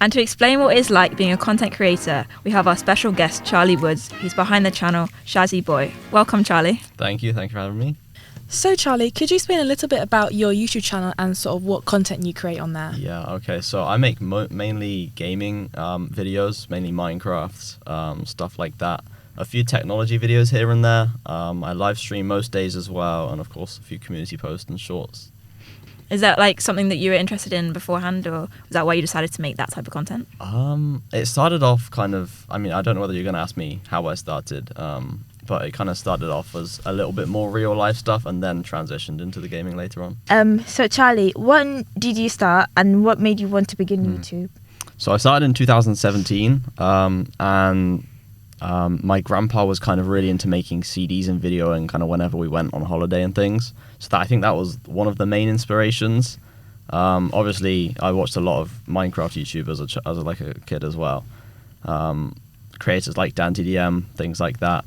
And to explain what it's like being a content creator, we have our special guest, Charlie Woods, who's behind the channel Shazzy Boy. Welcome, Charlie. Thank you for having me. So Charlie, could you explain a little bit about your YouTube channel and sort of what content you create on there? Yeah, okay. So I make mainly gaming videos, mainly Minecraft, stuff like that. A few technology videos here and there. I live stream most days as well, and of course a few community posts and shorts. Is that like something that you were interested in beforehand, or was that why you decided to make that type of content? It started off kind of, I mean, I don't know whether you're going to ask me how I started, but it kind of started off as a little bit more real life stuff and then transitioned into the gaming later on. So Charlie, when did you start and what made you want to begin YouTube? So I started in 2017 and my grandpa was kind of really into making CDs and videoing kind of whenever we went on holiday and things. So I think that was one of the main inspirations. Obviously, I watched a lot of Minecraft YouTube as a kid as well. Creators like DanTDM, things like that.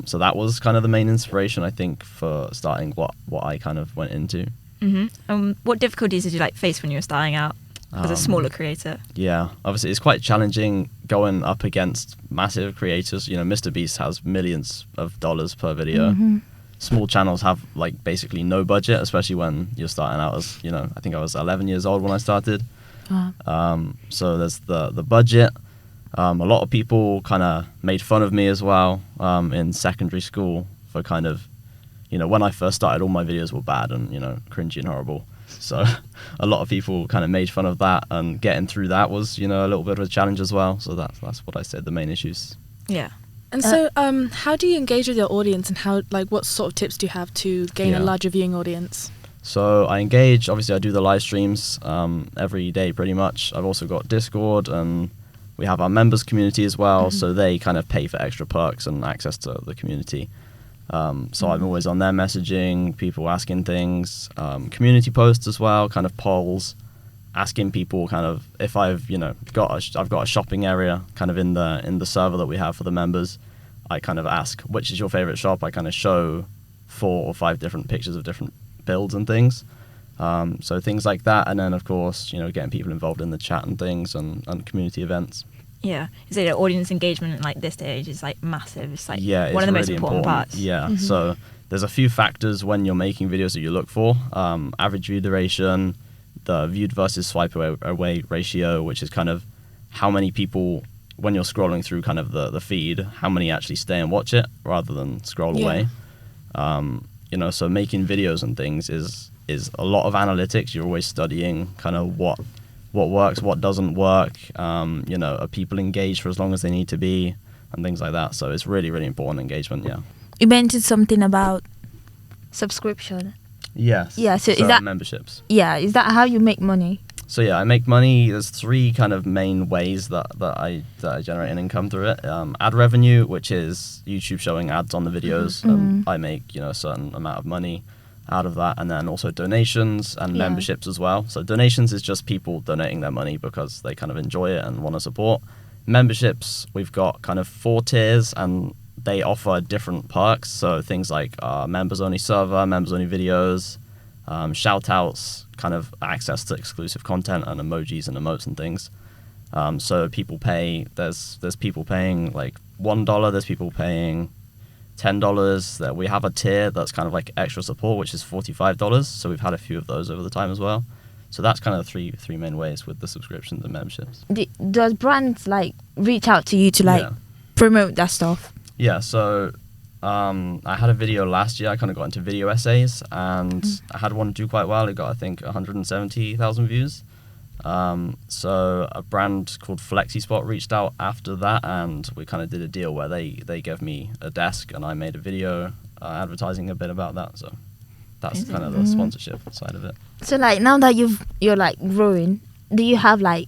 So that was kind of the main inspiration, I think, for starting what I kind of went into. What difficulties did you face when you were starting out as a smaller creator? Yeah, obviously it's quite challenging going up against massive creators. You know, MrBeast has millions of dollars per video. Small channels have basically no budget, especially when you're starting out as, I think I was 11 years old when I started. So there's the budget. A lot of people kind of made fun of me as well in secondary school for kind of, when I first started, all my videos were bad and, cringy and horrible. So a lot of people kind of made fun of that, and getting through that was, a little bit of a challenge as well. So that's what I said, the main issues. Yeah. And so how do you engage with your audience, and how what sort of tips do you have to gain a larger viewing audience? So I engage, obviously I do the live streams every day pretty much. I've also got Discord, and we have our members community as well, so they kind of pay for extra perks and access to the community. So I'm always on there messaging, people asking things, community posts as well, kind of polls, asking people kind of if I've got a shopping area kind of in the server that we have for the members. I kind of ask, which is your favorite shop? I kind of show 4 or 5 different pictures of different builds and things. So things like that, and then of course getting people involved in the chat and things, and community events. Yeah, is it audience engagement this stage is massive? It's one of the really most important parts. Yeah, so there's a few factors when you're making videos that you look for. Average view duration, the viewed versus swipe away ratio, which is kind of how many people, when you're scrolling through kind of the feed, how many actually stay and watch it rather than scroll away. So making videos and things is a lot of analytics. You're always studying kind of what works, what doesn't work, are people engaged for as long as they need to be, and things like that. So it's really, really important engagement, yeah. You mentioned something about subscription. Yes. Yeah, so is that memberships? Yeah, is that how you make money? So yeah, I make money. There's 3 kind of main ways that I generate an income through it. Ad revenue, which is YouTube showing ads on the videos. I make a certain amount of money out of that, and then also donations and memberships as well. So donations is just people donating their money because they kind of enjoy it and want to support. Memberships, we've got kind of 4 tiers, and they offer different perks. So things like members only server, members only videos, shout outs, kind of access to exclusive content and emojis and emotes and things. So people pay, there's people paying $1, there's people paying $10. That we have a tier that's kind of extra support, which is $45. So we've had a few of those over the time as well. So that's kind of the three main ways with the subscriptions and memberships. Does brands reach out to you to promote that stuff? Yeah. So I had a video last year. I kind of got into video essays, and I had one do quite well. It got, I think, 170,000 views. So a brand called FlexiSpot reached out after that, and we kind of did a deal where they gave me a desk, and I made a video advertising a bit about that. So that's kind of the sponsorship side of it. So now that you're growing, do you have a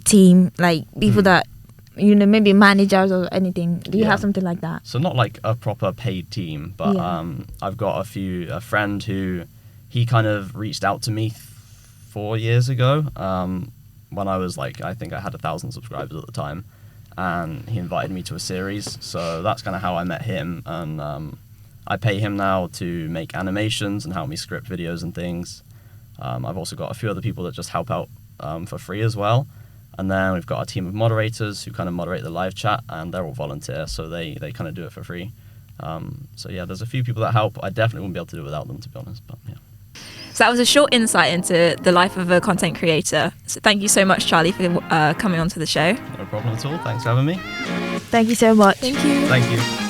team, people that maybe managers or anything? Do you have something like that? So not a proper paid team, but I've got a friend who he kind of reached out to me 4 years ago when I was I think I had 1,000 subscribers at the time, and he invited me to a series. So that's kind of how I met him, and I pay him now to make animations and help me script videos and things. I've also got a few other people that just help out for free as well. And then we've got our team of moderators who kind of moderate the live chat, and they're all volunteer, so they kind of do it for free. So yeah, there's a few people that help. I definitely wouldn't be able to do it without them, to be honest. But yeah. So that was a short insight into the life of a content creator. So thank you so much, Charlie, for coming onto the show. No problem at all. Thanks for having me. Thank you so much. Thank you. Thank you.